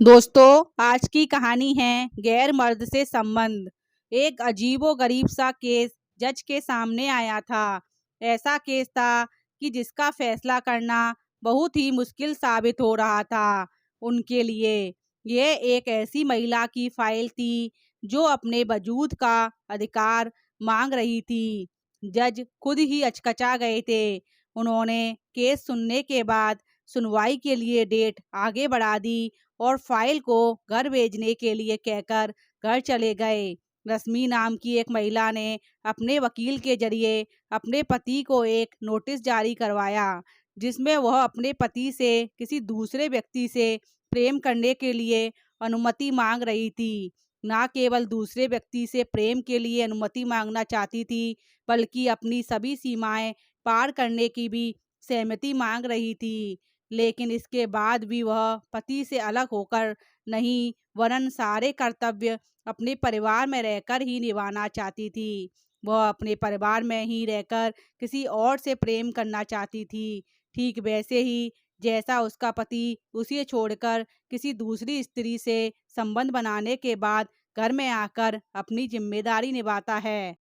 दोस्तों, आज की कहानी है गैर मर्द से संबंध। एक अजीबो-गरीब सा केस जज के सामने आया था। ऐसा केस था कि जिसका फैसला करना बहुत ही मुश्किल साबित हो रहा था उनके लिए। यह एक ऐसी महिला की फाइल थी जो अपने वजूद का अधिकार मांग रही थी। जज खुद ही अचकचा गए थे। उन्होंने केस सुनने के बाद सुनवाई के लिए डेट आगे बढ़ा दी और फाइल को घर भेजने के लिए कहकर घर चले गए। रश्मि नाम की एक महिला ने अपने वकील के जरिए अपने पति को एक नोटिस जारी करवाया, जिसमें वह अपने पति से किसी दूसरे व्यक्ति से प्रेम करने के लिए अनुमति मांग रही थी। न केवल दूसरे व्यक्ति से प्रेम के लिए अनुमति मांगना चाहती थी, बल्कि अपनी सभी सीमाएं पार करने की भी सहमति मांग रही थी। लेकिन इसके बाद भी वह पति से अलग होकर नहीं, वरन सारे कर्तव्य अपने परिवार में रहकर ही निभाना चाहती थी। वह अपने परिवार में ही रहकर किसी और से प्रेम करना चाहती थी, ठीक वैसे ही जैसा उसका पति उसे छोड़कर किसी दूसरी स्त्री से संबंध बनाने के बाद घर में आकर अपनी जिम्मेदारी निभाता है।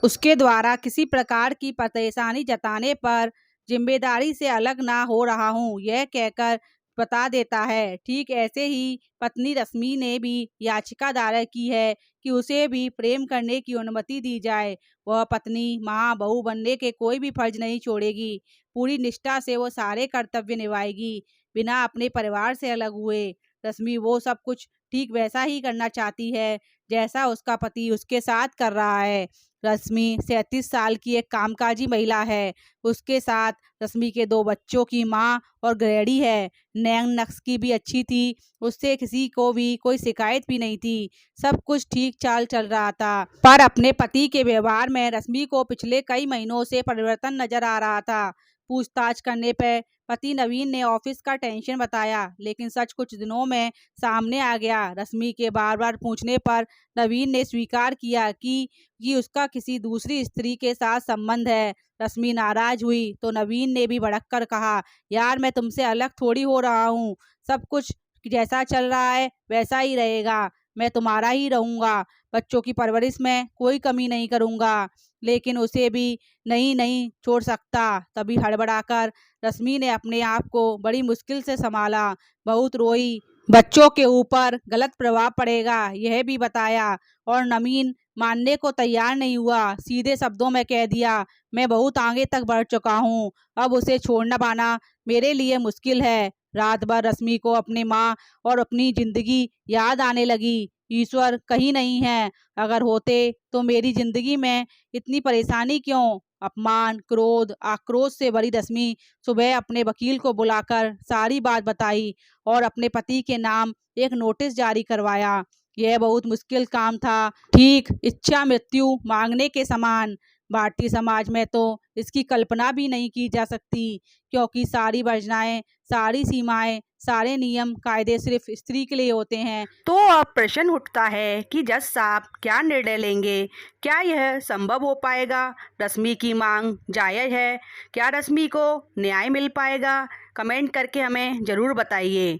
उसके द्वारा किसी प्रकार की परेशानी जताने पर जिम्मेदारी से अलग ना हो रहा हूँ, यह कहकर बता देता है। ठीक ऐसे ही पत्नी रश्मि ने भी याचिका दायर की है कि उसे भी प्रेम करने की अनुमति दी जाए। वह पत्नी, माँ, बहू बनने के कोई भी फर्ज नहीं छोड़ेगी। पूरी निष्ठा से वो सारे कर्तव्य निभाएगी, बिना अपने परिवार से अलग हुए। रश्मि वो सब कुछ ठीक वैसा ही करना चाहती है जैसा उसका पति उसके साथ कर रहा है। रश्मि 37 साल की एक कामकाजी महिला है। उसके साथ रश्मि के 2 बच्चों की माँ और गृहिणी है। नैन नक्श की भी अच्छी थी। उससे किसी को भी कोई शिकायत भी नहीं थी। सब कुछ ठीक चाल चल रहा था। पर अपने पति के व्यवहार में रश्मि को पिछले कई महीनों से परिवर्तन नजर आ रहा था। पूछताछ करने पर पति नवीन ने ऑफिस का टेंशन बताया, लेकिन सच कुछ दिनों में सामने आ गया। रश्मि के बार बार पूछने पर नवीन ने स्वीकार किया कि उसका किसी दूसरी स्त्री के साथ संबंध है। रश्मि नाराज हुई तो नवीन ने भी भड़क कर कहा, यार मैं तुमसे अलग थोड़ी हो रहा हूँ। सब कुछ जैसा चल रहा है वैसा ही रहेगा। मैं तुम्हारा ही रहूंगा। बच्चों की परवरिश में कोई कमी नहीं करूंगा। लेकिन उसे भी नहीं नहीं छोड़ सकता। तभी हड़बड़ाकर रश्मि ने अपने आप को बड़ी मुश्किल से संभाला। बहुत रोई। बच्चों के ऊपर गलत प्रभाव पड़ेगा यह भी बताया, और नवीन मानने को तैयार नहीं हुआ। सीधे शब्दों में कह दिया, मैं बहुत आगे तक बढ़ चुका हूँ, अब उसे छोड़ना पाना मेरे लिए मुश्किल है। रात भर रश्मि को अपनी माँ और अपनी जिंदगी याद आने लगी। ईश्वर कहीं नहीं है, अगर होते तो मेरी जिंदगी में इतनी परेशानी क्यों। अपमान, क्रोध, आक्रोश से भरी रश्मि सुबह अपने वकील को बुलाकर सारी बात बताई और अपने पति के नाम एक नोटिस जारी करवाया। यह बहुत मुश्किल काम था, ठीक इच्छा मृत्यु मांगने के समान। भारतीय समाज में तो इसकी कल्पना भी नहीं की जा सकती, क्योंकि सारी वर्जनाएं, सारी सीमाएं, सारे नियम कायदे सिर्फ स्त्री के लिए होते हैं। तो अब प्रश्न उठता है कि जज साहब क्या निर्णय लेंगे। क्या यह संभव हो पाएगा? रश्मि की मांग जायज़ है? क्या रश्मि को न्याय मिल पाएगा? कमेंट करके हमें ज़रूर बताइए।